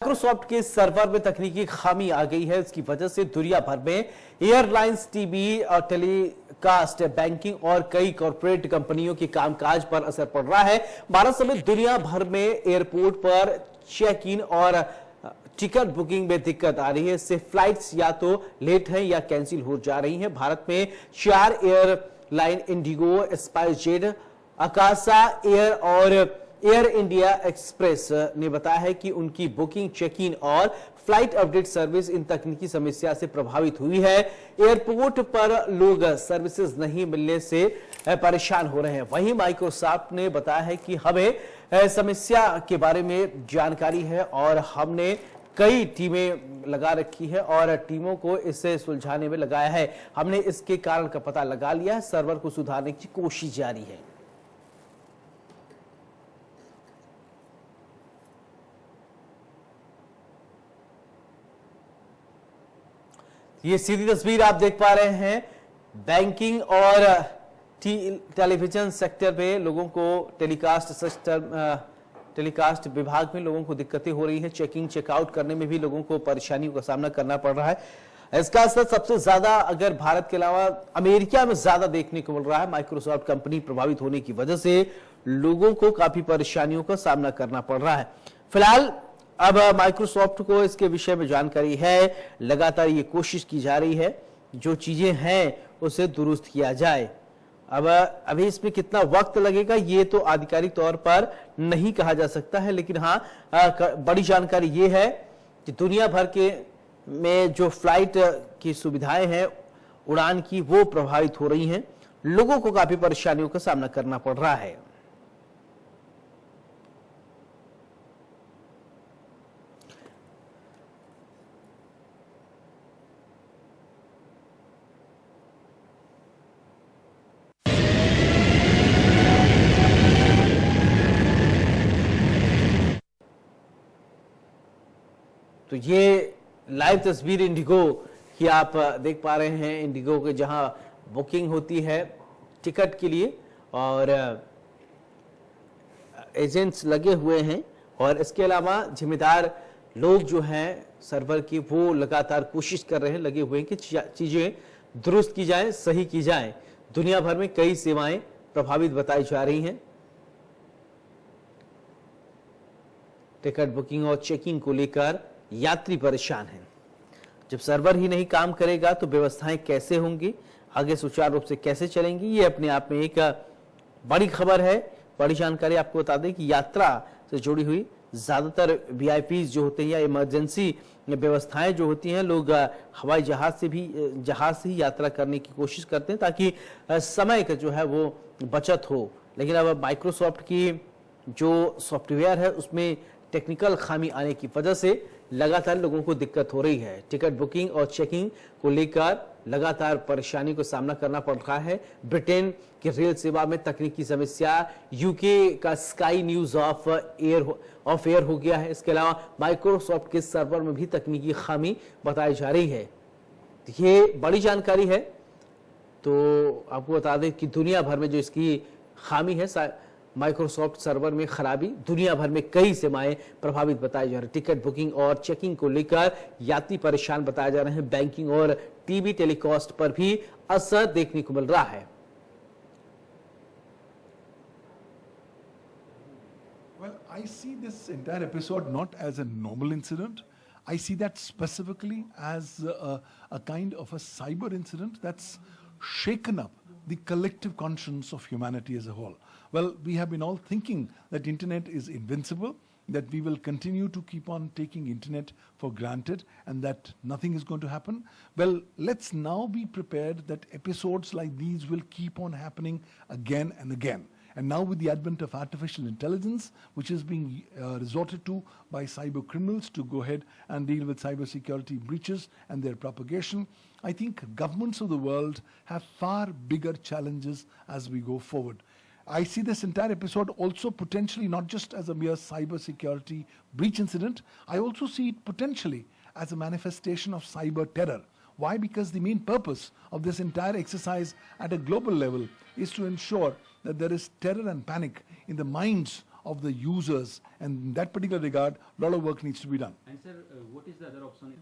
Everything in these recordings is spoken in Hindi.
माइक्रोसॉफ्ट के सर्वर में तकनीकी खामी आ गई है। इसकी वजह से दुनिया भर में एयरलाइंस, टीवी और टेलीकास्ट, बैंकिंग और कई कॉर्पोरेट कंपनियों के कामकाज पर असर पड़ रहा है। भारत समेत दुनिया भर में एयरपोर्ट पर चेक इन और टिकट बुकिंग में दिक्कत आ रही है। इससे फ्लाइट्स या तो लेट हैं या कैंसिल हो जा रही हैं। भारत में 4 एयरलाइन इंडिगो, स्पाइसजेट, आकाशा एयर और एयर इंडिया एक्सप्रेस ने बताया है कि उनकी बुकिंग, चेक इन और फ्लाइट अपडेट सर्विस इन तकनीकी समस्या से प्रभावित हुई है। एयरपोर्ट पर लोग सर्विसेज नहीं मिलने से परेशान हो रहे हैं। वहीं माइक्रोसॉफ्ट ने बताया है कि हमें समस्या के बारे में जानकारी है और हमने कई टीमें लगा रखी है और टीमों को इसे सुलझाने में लगाया है। हमने इसके कारण का पता लगा लिया है। सर्वर को सुधारने की कोशिश जारी है। ये सीधी तस्वीर आप देख पा रहे हैं। बैंकिंग और टेलीविजन सेक्टर में लोगों को टेलीकास्ट विभाग में लोगों को दिक्कतें हो रही हैं। चेकिंग, चेकआउट करने में भी लोगों को परेशानियों का सामना करना पड़ रहा है। इसका असर सबसे ज्यादा अगर भारत के अलावा अमेरिका में ज्यादा देखने को मिल रहा है। माइक्रोसॉफ्ट कंपनी प्रभावित होने की वजह से लोगों को काफी परेशानियों का सामना करना पड़ रहा है। फिलहाल अब माइक्रोसॉफ्ट को इसके विषय में जानकारी है। लगातार ये कोशिश की जा रही है जो चीजें हैं उसे दुरुस्त किया जाए। अब अभी इसमें कितना वक्त लगेगा ये तो आधिकारिक तौर पर नहीं कहा जा सकता है, लेकिन हाँ बड़ी जानकारी ये है कि दुनिया भर के में जो फ्लाइट की सुविधाएं हैं उड़ान की, वो प्रभावित हो रही हैं। लोगों को काफी परेशानियों का सामना करना पड़ रहा है। तो ये लाइव तस्वीर इंडिगो की आप देख पा रहे हैं। इंडिगो के जहां बुकिंग होती है टिकट के लिए और एजेंट्स लगे हुए हैं और इसके अलावा जिम्मेदार लोग जो हैं सर्वर की, वो लगातार कोशिश कर रहे हैं, लगे हुए हैं कि चीजें दुरुस्त की जाएं, सही की जाएं। दुनिया भर में कई सेवाएं प्रभावित बताई जा रही हैं। टिकट बुकिंग और चेकिंग को लेकर यात्री परेशान हैं। जब सर्वर ही नहीं काम करेगा तो व्यवस्थाएं कैसे होंगी, आगे सुचारू रूप से कैसे चलेंगी, ये अपने आप में एक बड़ी खबर है। बड़ी जानकारी आपको बता दें कि यात्रा से जुड़ी हुई ज्यादातर वीआईपीज जो होते हैं या इमरजेंसी व्यवस्थाएं जो होती हैं, लोग हवाई जहाज से ही यात्रा करने की कोशिश करते हैं ताकि समय का जो है वो बचत हो। लेकिन अब माइक्रोसॉफ्ट की जो सॉफ्टवेयर है उसमें टेक्निकल खामी आने की वजह से लगातार लोगों को दिक्कत हो रही है। टिकट बुकिंग और चेकिंग को लेकर लगातार परेशानी का सामना करना पड़ रहा है। ब्रिटेन की रेल सेवा में तकनीकी समस्या, यूके का स्काई न्यूज ऑफ एयर हो गया है। इसके अलावा माइक्रोसॉफ्ट के सर्वर में भी तकनीकी खामी बताई जा रही है। ये बड़ी जानकारी है। तो आपको बता दें कि दुनिया भर में जो इसकी खामी है, माइक्रोसॉफ्ट सर्वर में खराबी, दुनिया भर में कई सेवाएं प्रभावित बताई जा रही। टिकट बुकिंग और चेकिंग को लेकर यात्री परेशान बताए जा रहे हैं। बैंकिंग और टीवी टेलीकास्ट पर भी असर देखने को मिल रहा है। Well, I see this entire episode not as a normal incident. I see that specifically as a kind of a cyber incident that's shaken up the collective conscience of humanity as a whole. Well, we have been all thinking that internet is invincible, that we will continue to keep on taking internet for granted and that nothing is going to happen. Well, let's now be prepared that episodes like these will keep on happening again and again. And now with the advent of artificial intelligence, which is being resorted to by cyber criminals to go ahead and deal with cybersecurity breaches and their propagation, I think governments of the world have far bigger challenges as we go forward. I see this entire episode also potentially not just as a mere cybersecurity breach incident, I also see it potentially as a manifestation of cyber terror. Why? Because the main purpose of this entire exercise at a global level is to ensure that there is terror and panic in the minds of the users. And in that particular regard, a lot of work needs to be done. And sir, what is the other option?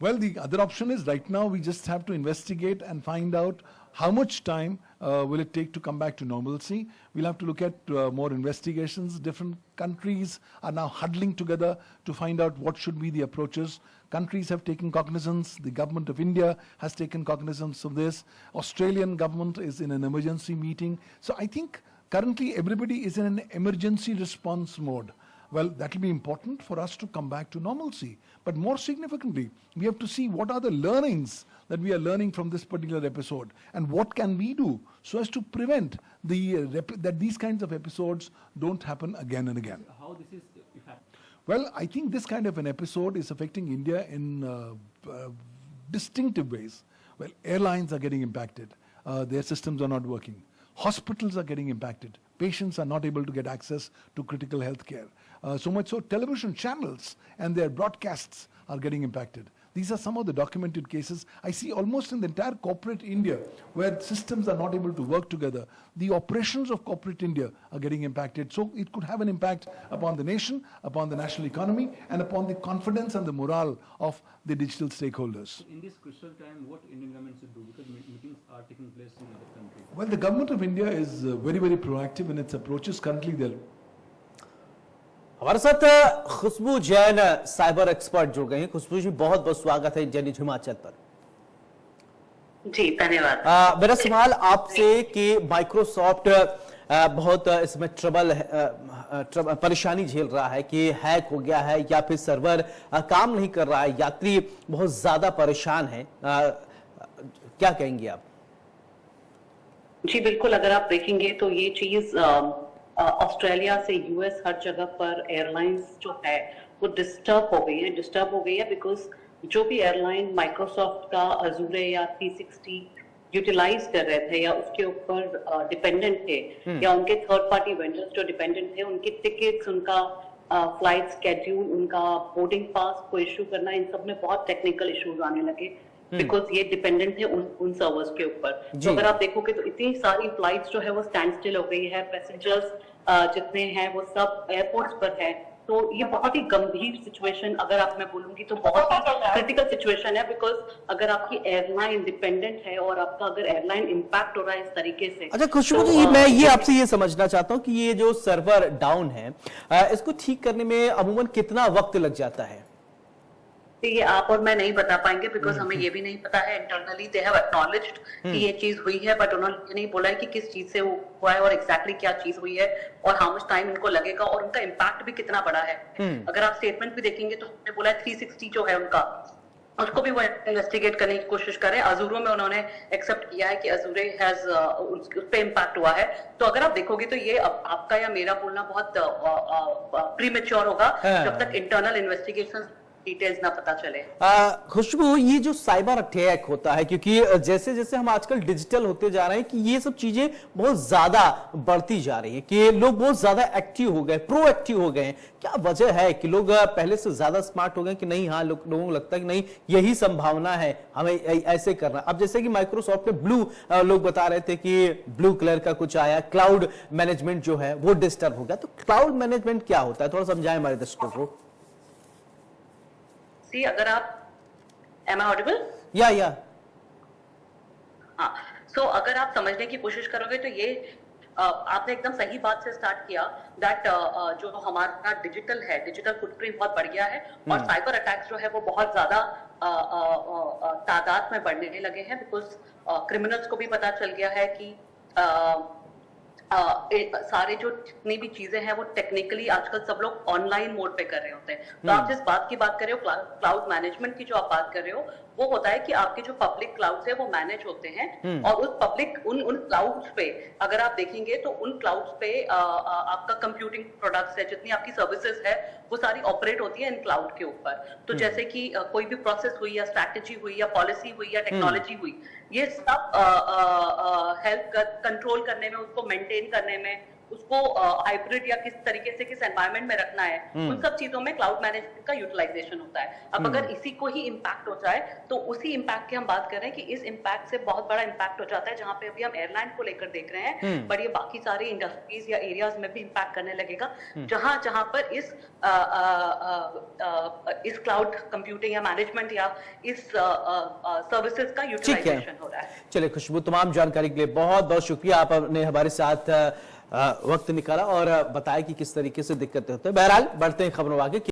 Well, the other option is right now we just have to investigate and find out how much time will it take to come back to normalcy. We'll have to look at more investigations. Different countries are now huddling together to find out what should be the approaches. Countries have taken cognizance. The government of India has taken cognizance of this. Australian government is in an emergency meeting. So I think currently everybody is in an emergency response mode. Well, that will be important for us to come back to normalcy. But more significantly, we have to see what are the learnings that we are learning from this particular episode, and what can we do so as to prevent that these kinds of episodes don't happen again and again. How this is effective? Well, I think this kind of an episode is affecting India in distinctive ways. Well, airlines are getting impacted. Their systems are not working. Hospitals are getting impacted. Patients are not able to get access to critical health care. So much so, television channels and their broadcasts are getting impacted. These are some of the documented cases I see almost in the entire corporate India, where systems are not able to work together. The operations of corporate India are getting impacted. So it could have an impact upon the nation, upon the national economy, and upon the confidence and the morale of the digital stakeholders. In this crucial time, what Indian government should do? Because meetings are taking place in other countries. Well, the government of India is very, very proactive in its approaches. Currently, they're हमारे साथ खुशबू जैन साइबर एक्सपर्ट जुड़ गए हैं। खुशबू जी, बहुत बहुत स्वागत है इंडिया न्यूज हिमाचल पर। जी धन्यवाद। मेरा सवाल आपसे कि माइक्रोसॉफ्ट बहुत इसमें परेशानी झेल रहा है कि हैक हो गया है या फिर सर्वर काम नहीं कर रहा है, यात्री बहुत ज्यादा परेशान है, क्या कहेंगे आप? जी बिल्कुल, अगर आप देखेंगे तो ये चीज ऑस्ट्रेलिया से यूएस हर जगह पर एयरलाइंस जो है वो डिस्टर्ब हो गई है बिकॉज जो भी एयरलाइन माइक्रोसॉफ्ट का अजूरे या 360 यूटिलाइज कर रहे थे या उसके ऊपर डिपेंडेंट थे या उनके थर्ड पार्टी वेंडर्स जो डिपेंडेंट थे, उनके टिकट्स, उनका फ्लाइट स्केड्यूल, उनका बोर्डिंग पास को इश्यू करना, इन सब में बहुत टेक्निकल इश्यूज आने लगे बिकॉज ये डिपेंडेंट है उन सर्वर्स के ऊपर। तो अगर आप देखोगे तो इतनी सारी फ्लाइट्स जो है वो स्टैंड स्टिल हो गई है, पैसेंजर्स जितने हैं वो सब एयरपोर्ट्स पर है। तो ये बहुत ही गंभीर सिचुएशन, अगर आप मैं बोलूंगी तो बहुत ही क्रिटिकल सिचुएशन है बिकॉज अगर आपकी एयरलाइन डिपेंडेंट है और आपका अगर एयरलाइन इम्पैक्ट हो रहा है इस तरीके से। अच्छा खुशबू जी, मैं ये आपसे ये समझना चाहता हूँ कि ये जो सर्वर डाउन है इसको ठीक करने में अमूमन कितना वक्त लग जाता है? ये आप और मैं नहीं बता पाएंगे बिकॉज हमें ये भी नहीं पता है। इंटरनली दे हैव एक्नॉलेज्ड कि ये चीज हुई है, बट उन्होंने ये नहीं बोला है कि किस चीज से हुआ है और एग्जैक्टली क्या चीज हुई है और हाउ मच टाइम इनको लगेगा और उनका इम्पैक्ट भी कितना बड़ा है। अगर आप स्टेटमेंट भी देखेंगे तो उन्होंने बोला है 360 जो है उनका, उसको भी वो इन्वेस्टिगेट करने की कोशिश करें। अजूरो में उन्होंने एक्सेप्ट किया है कि अजूरे हैज उस पे इम्पैक्ट हुआ है। तो अगर आप देखोगे तो ये आपका या मेरा बोलना बहुत प्रीमेच्योर होगा जब तक इंटरनल इन्वेस्टिगेशन डिटेल्स ना पता चले। खुशबू, ये जो साइबर अटैक होता है, क्योंकि जैसे जैसे हम आजकल डिजिटल होते जा रहे हैं कि ये सब चीजें बहुत ज्यादा बढ़ती जा रही हैं कि लोग बहुत ज्यादा एक्टिव हो गए, प्रोएक्टिव हो गए हैं। क्या वजह है कि लोग पहले से ज्यादा स्मार्ट हो गए कि नहीं? हाँ, लोगों को लगता है कि नहीं, यही संभावना है, हमें ऐसे करना। अब जैसे कि माइक्रोसॉफ्ट में ब्लू, लोग बता रहे थे कि ब्लू कलर का कुछ आया, क्लाउड मैनेजमेंट जो है वो डिस्टर्ब हो गया। तो क्लाउड मैनेजमेंट क्या होता है, थोड़ा समझाएं हमारे दर्शकों को। अगर आप am I audible? या हाँ, सो अगर आप समझने की कोशिश करोगे तो ये आपने एकदम सही बात से स्टार्ट किया दैट जो हमारा डिजिटल है, डिजिटल फुटप्रिंट बहुत बढ़ गया है और साइबर अटैक्स जो है वो बहुत ज्यादा तादाद में बढ़ने लगे हैं बिकॉज क्रिमिनल्स को भी पता चल गया है कि सारे जो जितनी भी चीजें हैं वो टेक्निकली आजकल सब लोग ऑनलाइन मोड पे कर रहे होते हैं। तो आप जिस बात की बात कर रहे हो, क्लाउड मैनेजमेंट की जो आप बात कर रहे हो, वो होता है कि आपके जो पब्लिक क्लाउड्स है वो मैनेज होते हैं और उस पब्लिक उन क्लाउड्स पे अगर आप देखेंगे तो उन क्लाउड्स पे आपका कंप्यूटिंग प्रोडक्ट्स है, जितनी आपकी सर्विसेज है वो सारी ऑपरेट होती है इन क्लाउड के ऊपर। तो जैसे कि कोई भी प्रोसेस हुई या स्ट्रैटेजी हुई या पॉलिसी हुई या टेक्नोलॉजी हुई, ये सब हेल्प कंट्रोल करने में, उसको मेंटेन करने में, उसको हाइब्रिड या किस तरीके से किस एनवायरनमेंट में रखना है, उन सब चीजों में क्लाउड मैनेजमेंट का यूटिलाइजेशन होता है। अब अगर इसी को ही इम्पैक्ट हो जाए तो उसी इम्पैक्ट की हम बात कर रहे हैं कि इस इम्पैक्ट से बहुत बड़ा इम्पैक्ट हो जाता है, जहां पे अभी हम एयरलाइन को लेकर देख रहे हैं, बट ये बाकी सारी इंडस्ट्रीज या एरियाज में भी इम्पैक्ट करने लगेगा, जहां जहां पर इस क्लाउड कंप्यूटिंग या मैनेजमेंट या इस सर्विसेज का यूटिलाइजेशन हो रहा है। चलिए खुशबू, तमाम जानकारी के लिए बहुत बहुत शुक्रिया। आपने हमारे साथ वक्त निकाला और बताया कि किस तरीके से दिक्कतें होती है। बहरहाल बढ़ते हैं खबरों आगे।